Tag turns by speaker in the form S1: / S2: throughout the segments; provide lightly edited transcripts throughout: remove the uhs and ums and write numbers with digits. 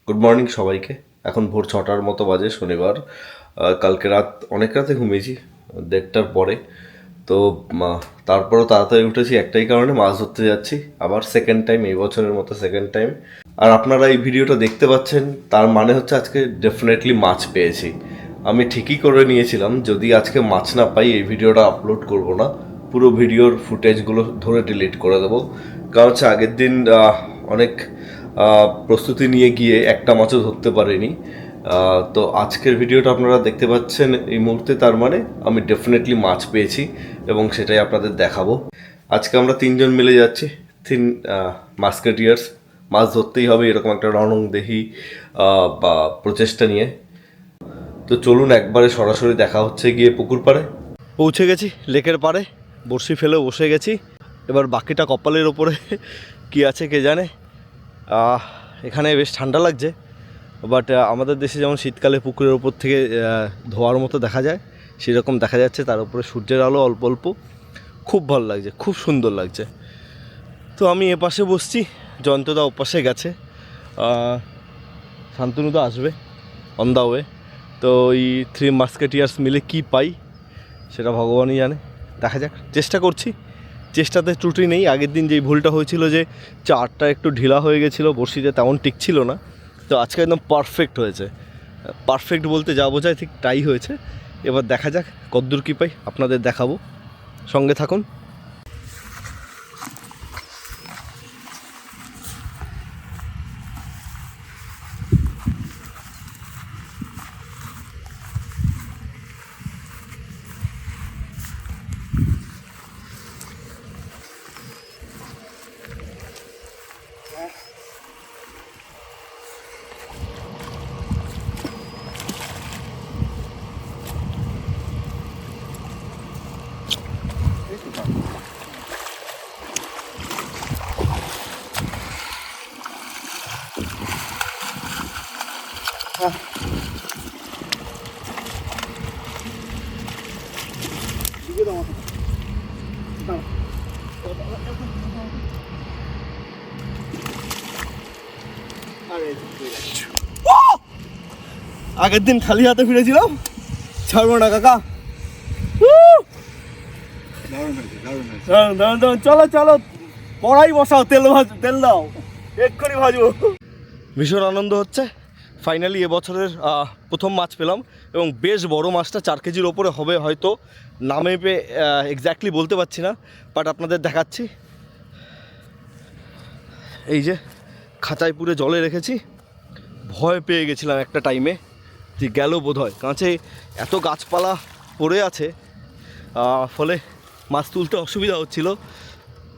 S1: Good morning সবাইকে। এখন ভোর 6টার মতো বাজে, শনিবার। কালকে রাত অনেক রাতে ঘুমিয়েছি, 1:30টার পরে। তো তারপরও তাড়াতাড়ি উঠেছি একটাই কারণে, মাছ ধরতে যাচ্ছি আবার, সেকেন্ড টাইম, এই বছরের মতো সেকেন্ড টাইম। আর আপনারা এই ভিডিওটা দেখতে পাচ্ছেন, তার মানে হচ্ছে আজকে ডেফিনেটলি মাছ পেয়েছি। আমি ঠিকই করে নিয়েছিলাম, যদি আজকে মাছ না পাই এই ভিডিওটা আপলোড করব না, পুরো ভিডিওর ফুটেজগুলো ধরে ডিলিট করে দেবো। কারণ হচ্ছে আগের দিন অনেক প্রস্তুতি নিয়ে গিয়ে একটা মাছও ধরতে পারিনি। তো আজকের ভিডিওটা আপনারা দেখতে পাচ্ছেন এই মুহূর্তে, তার মানে আমি ডেফিনেটলি মাছ পেয়েছি এবং সেটাই আপনাদের দেখাবো। আজকে আমরা 3জন মিলে যাচ্ছি, 3 মাস্কেটিয়ার্স। মাছ ধরতেই হবে এরকম একটা রণংদেহী বা প্রচেষ্টা নিয়ে। তো চলুন একবারে সরাসরি দেখা হচ্ছে গিয়ে পুকুর পাড়ে। পৌঁছে গেছি লেকের পাড়ে, বড়শি ফেলে বসে গেছি। এবার বাকিটা কপালের ওপরে কি আছে কে জানে। এখানে বেশ ঠান্ডা লাগছে, বাট আমাদের দেশে যেমন শীতকালে পুকুরের ওপর থেকে ধোয়ার মতো দেখা যায়, সেরকম দেখা যাচ্ছে। তার উপরে সূর্যের আলো অল্প অল্প, খুব ভালো লাগছে, খুব সুন্দর লাগছে। তো আমি এপাশে বসছি, জয়ন্তদা ওপাশে গেছে, শান্তনুদা আসবে অন দা ওয়ে। তো ওই 3 মাস্কেটিয়ার্স মিলে কি পাই সেটা ভগবানই জানে, দেখা যাক। চেষ্টা করছি, চেষ্টাতে ত্রুটি নেই। আগের দিন যেই ভুলটা হয়েছিল যে চারটা একটু ঢিলা হয়ে গেছিলো, বড়শিতে তেমন টিকছিল না, তো আজকে একদম পারফেক্ট হয়েছে। পারফেক্ট বলতে যা বোঝায় ঠিক তাই হয়েছে। এবার দেখা যাক কদ্দূর কী পাই, আপনাদের দেখাবো, সঙ্গে থাকুন। আগের দিন খালি হাতে ফিরেছিলাম, ছাড়বো না কাকা। চলো চলো, কড়াই বসাও, তেল দাও, এক্ষুনি ভাজবো। ভীষণ আনন্দ হচ্ছে, ফাইনালি এবছরের প্রথম মাছ পেলাম, এবং বেশ বড় মাছটা, 4 কেজির ওপরে হবে হয়তো, নামে এক্স্যাক্টলি বলতে পারছি না, বাট আপনাদের দেখাচ্ছি। এই যে খাঁচায় পুরে জলে রেখেছি, ভয় পেয়ে গেছিলাম একটা টাইমে যে গেল বোধ হয়, কাঁচে এত গাছপালা পড়ে আছে, ফলে মাছ তুলতে অসুবিধা হচ্ছিল।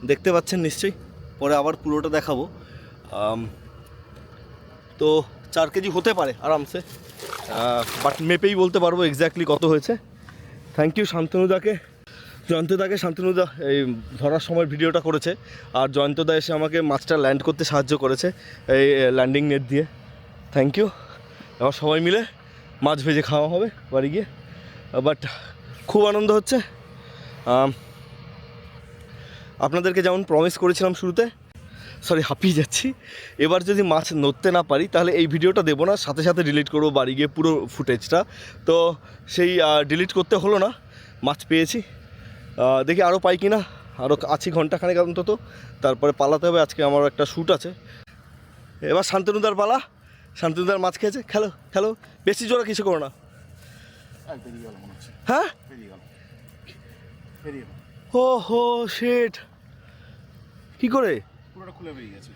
S1: দেখতে পাচ্ছেন নিশ্চয়ই, পরে আবার পুরোটা দেখাবো। তো 4 কেজি হতে পারে আরামসে, বাট মেপেই বলতে পারবো এক্স্যাক্টলি কত হয়েছে। Thank you শান্তনুদাকে, জয়ন্তদাকে। শান্তনুদা এই ধরার সময় ভিডিওটা করেছে, আর জয়ন্তদা এসে আমাকে মাছটা ল্যান্ড করতে সাহায্য করেছে এই ল্যান্ডিং নেট দিয়ে। Thank you. এবার সবাই মিলে মাছ ভেজে খাওয়া হবে বাড়ি গিয়ে। বাট খুব আনন্দ হচ্ছে। আপনাদেরকে যেমন প্রমিস করেছিলাম শুরুতে, হাঁপিয়ে যাচ্ছি, এবার যদি মাছ ধরতে না পারি তাহলে এই ভিডিওটা দেবো না, সাথে সাথে ডিলিট করবো বাড়ি গিয়ে পুরো ফুটেজটা। তো সেই ডিলিট করতে হলো না, মাছ পেয়েছি। দেখি আরও পাই কি না, আরও আছি ঘন্টাখানেক অন্তত, তারপরে পালাতে হবে। আজকে আমার একটা শ্যুট আছে। এবার শান্তনুদার পালা, শান্তনুদার মাছ খেয়েছে, খেলো খেলো, বেশি জোরে কিছু করো না। হ্যাঁ, ও হো শেট, কী করে?
S2: পুরোটা খুলে বেরিয়ে গেছে,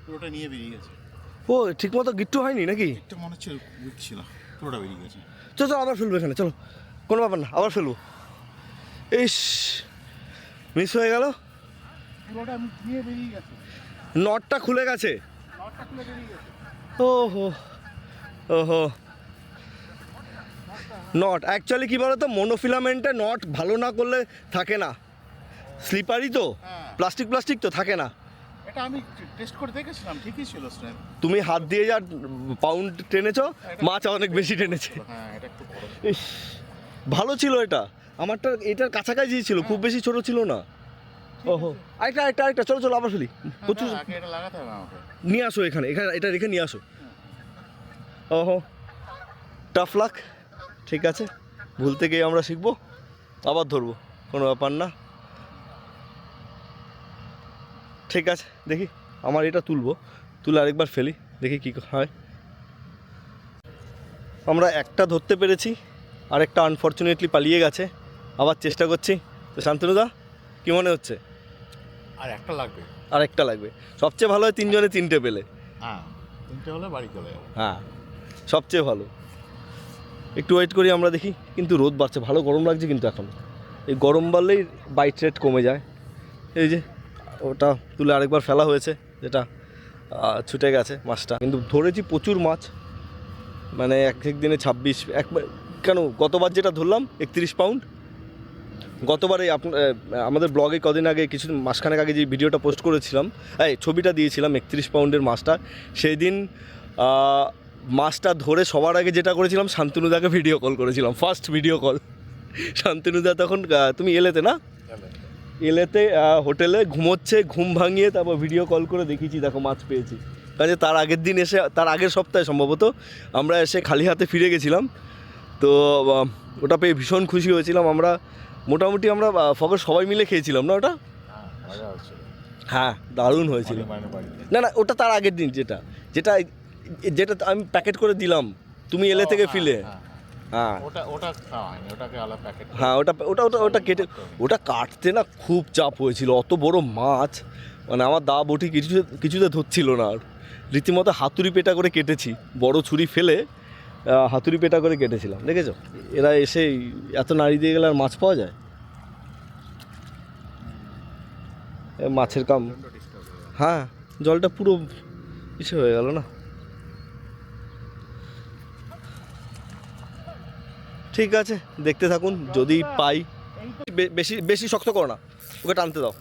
S2: পুরোটা নিয়ে বেরিয়ে গেছে।
S1: ও ঠিক মতো গিট্টু হয়নি নাকি?
S2: একটা মনে হচ্ছে উইক ছিল, পুরোটা বেরিয়ে গেছে।
S1: চলো আবার ফেলবো এখানে, চলো, কোনো ব্যাপার না, আবার ফেলবো। ইস, মিস হয়ে গেল,
S2: পুরোটা নিয়ে বেরিয়ে গেছে,
S1: নটটা খুলে গেছে।
S2: নটটা খুলে বেরিয়ে গেছে।
S1: ওহো ওহো, নট অ্যাকচুয়ালি কী বলো তো, মোনোফিলামেন্টে নট ভালো না করলে থাকে না, স্লিপারই তো, প্লাস্টিক প্লাস্টিক তো থাকে না।
S2: এটা আমি টেস্ট করে দেখেছিলাম, ঠিকই ছিল স্ট্রেংথ।
S1: তুমি হাত দিয়ে যা পাউন্ড টেনেছো, মাছ অনেক বেশি টেনেছে।
S2: হ্যাঁ, এটা একটু বড়।
S1: ইস, ভালো ছিল এটা, আমারটা এটার কাছাকাছি ছিল, খুব বেশি ছোট ছিল না। ওহো, আরেকটা চলো চলো আবার ফেলি, প্রচুর।
S2: আগে এটা লাগাতে হবে আমাকে।
S1: নিয়ে আসো এখানে, এটা রেখে নিয়ে আসো। ওহো, টাফ লাক। ঠিক আছে, ভুল থেকেই আমরা শিখবো, আবার ধরবো, কোনো ব্যাপার না। ঠিক আছে, দেখি আমার এটা তুলবো, তুলে আরেকবার ফেলি, দেখি কী হয়। আমরা একটা ধরতে পেরেছি, আরেকটা আনফর্চুনেটলি পালিয়ে গেছে, আবার চেষ্টা করছি। তো শান্তনুদা কী মনে হচ্ছে?
S2: আর একটা লাগবে।
S1: আরেকটা লাগবে, সবচেয়ে ভালো হয় 3 জনে 3টে পেলে।
S2: হ্যাঁ, 3টে হলে বাড়ি চলে যাবো।
S1: হ্যাঁ, সবচেয়ে ভালো। একটু ওয়েট করি আমরা, দেখি। কিন্তু রোদ বাড়ছে, ভালো গরম লাগছে কিন্তু এখন। এই গরম বাড়লেই বাইট রেট কমে যায়। এই যে ওটা তুলে আরেকবার ফেলা হয়েছে, যেটা ছুটে গেছে মাছটা। কিন্তু ধরেছি প্রচুর মাছ, মানে এক দিনে 26 কেন গতবার যেটা ধরলাম 31 পাউন্ড। গতবারে আমাদের ব্লগে কদিন আগে, কিছু মাসখানেক আগে যে ভিডিওটা পোস্ট করেছিলাম, ছবিটা দিয়েছিলাম 31 পাউন্ডের মাছটা, সেই দিন মাছটা ধরে সবার আগে যেটা করেছিলাম, শান্তনুদাকে ভিডিও কল করেছিলাম, ফার্স্ট ভিডিও কল। শান্তনুদা তখন তুমি এলেতে না, এলেতে হোটেলে ঘুমোচ্ছে, ঘুম ভাঙিয়ে তারপর ভিডিও কল করে দেখিয়েছি, দেখো মাছ পেয়েছি। কাজে তার আগের দিন এসে, তার আগের সপ্তাহে সম্ভবত আমরা এসে খালি হাতে ফিরে গেছিলাম। তো ওটা পেয়ে ভীষণ খুশি হয়েছিলাম আমরা। মোটামুটি আমরা ফকর সবাই মিলে খেয়েছিলাম না ওটা? হ্যাঁ, দারুণ হয়েছিল। না না, ওটা তার আগের দিন, যেটা যেটা যেটা আমি প্যাকেট করে দিলাম, তুমি এলে থেকে ফিলে। হ্যাঁ, হ্যাঁ, ওটা ওটা ওটা ওটা কেটে, ওটা কাটতে না খুব চাপ হয়েছিল, অত বড় মাছ, মানে আমার দা বটি কিছুতে ধরছিল না। আর রীতিমতো হাতুড়ি পেটা করে কেটেছি, বড় ছুরি ফেলে হাতুড়ি পেটা করে কেটেছিলাম। দেখেছো, এরা এসে এত নাড়ি দিয়ে গেলে আর মাছ পাওয়া যায়? মাছের কাম। হ্যাঁ, জলটা পুরো কিছু হয়ে গেল না। ঠিক আছে, দেখতে থাকুন, যদি পাই। বেশি বেশি শক্ত করো না, ওকে টানতে দাও,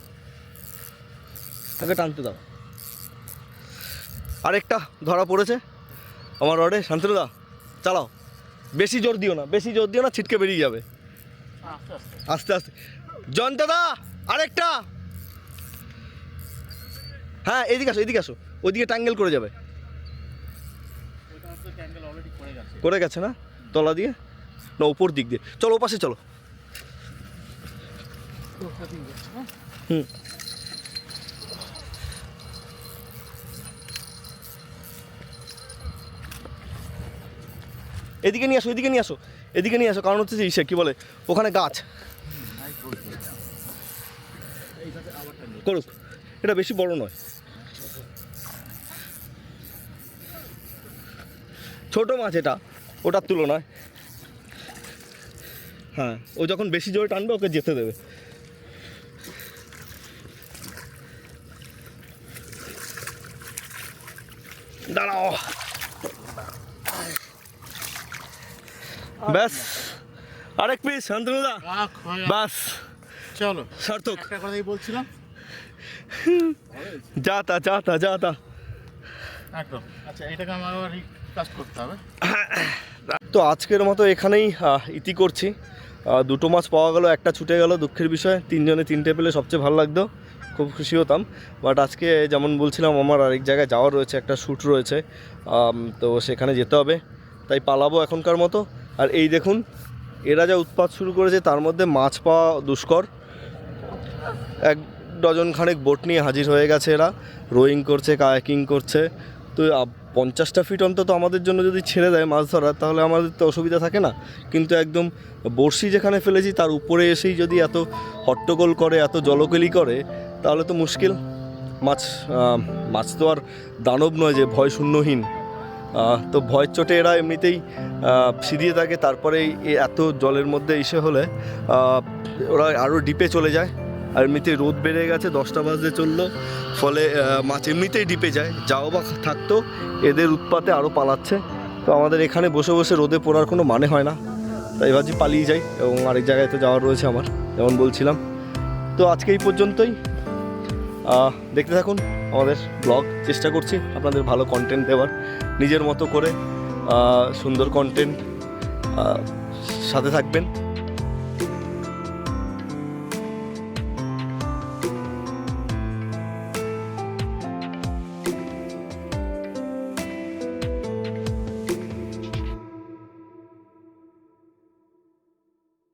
S1: ওকে টানতে দাও। আরেকটা ধরা পড়েছে আমার রডে। শান্তনুদা চালাও, বেশি জোর দিও না, বেশি জোর দিও না, ছিটকে বেরিয়ে যাবে। আস্তে আস্তে। জয়ন্তদা আরেকটা। হ্যাঁ, এদিকে আসো, এদিকে আসো, ওইদিকে ট্যাঙ্গেল করে যাবে। করে গেছে না তলা দিয়ে, না উপর দিক দিয়ে? চলো ওপাশে চলো। হুম, এদিকে নিয়ে আসো, এদিকে নিয়ে আসো, এদিকে নিয়ে আসো। কারণ হচ্ছে যে ইসে কী বলে, ওখানে গাছ। করুক, এটা বেশি বড় নয়, ছোট মাছ এটা ওটার তুলনায়। হ্যাঁ, ও যখন বেশি জোরে টানবে ওকে যেতে দেবে। দাঁড়াও, ব্যাস আরেক পিস শান্তনুদা, ব্যাস
S2: চলো
S1: সার্থক।
S2: একটা কথাই বলছিলাম,
S1: যা তা যা তা যা তা
S2: একদম। আচ্ছা, এটাকে আমার আবার কাজ করতে হবে।
S1: তো আজকের মতো এখানেই ইতি করছি। 2টো মাছ পাওয়া গেল, একটা ছুটে গেল, দুঃখের বিষয়। 3 জনে 3টে পেলে সবচেয়ে ভালো লাগতো, খুব খুশি হতাম। বাট আজকে যেমন বলছিলাম, আমার আরেক জায়গায় যাওয়ার রয়েছে, একটা শ্যুট রয়েছে, তো সেখানে যেতে হবে, তাই পালাবো এখনকার মতো। আর এই দেখুন, এরা যা উৎপাত শুরু করেছে, তার মধ্যে মাছ পাওয়া দুষ্কর। 1 ডজন খানেক বোট নিয়ে হাজির হয়ে গেছে এরা, রোয়িং করছে, কায়াকিং করছে। তো 50টা ফিট অন্তত আমাদের জন্য যদি ছেড়ে দেয় মাছ ধরার, তাহলে আমাদের তো অসুবিধা থাকে না। কিন্তু একদম বড়শি যেখানে ফেলেছি তার উপরে এসেই যদি এত হট্টগোল করে, এত জলকেলি করে, তাহলে তো মুশকিল। মাছ তো আর দানব নয় যে ভয় শূন্যহীন। তো ভয়ের চোটে এরা এমনিতেই সিঁড়িয়ে থাকে, তারপরে এত জলের মধ্যে এসে হলে ওরা আরও ডিপে চলে যায়। আর এমনিতেই রোদ বেড়ে গেছে, 10টা বাজতে চললো, ফলে মাছ এমনিতেই ডিপে যায়, যাও বা থাকতো, এদের উৎপাতে আরও পালাচ্ছে। তো আমাদের এখানে বসে বসে রোদে পড়ার কোনো মানে হয় না, তাই ভাবছি পালিয়ে যাই। এবং আরেক জায়গায় তো যাওয়ার রয়েছে আমার, যেমন বলছিলাম। তো আজকে এই পর্যন্তই, দেখতে থাকুন আমাদের ব্লগ। চেষ্টা করছি আপনাদের ভালো কন্টেন্ট দেওয়ার, নিজের মতো করে সুন্দর কন্টেন্ট। সাথে থাকবেন।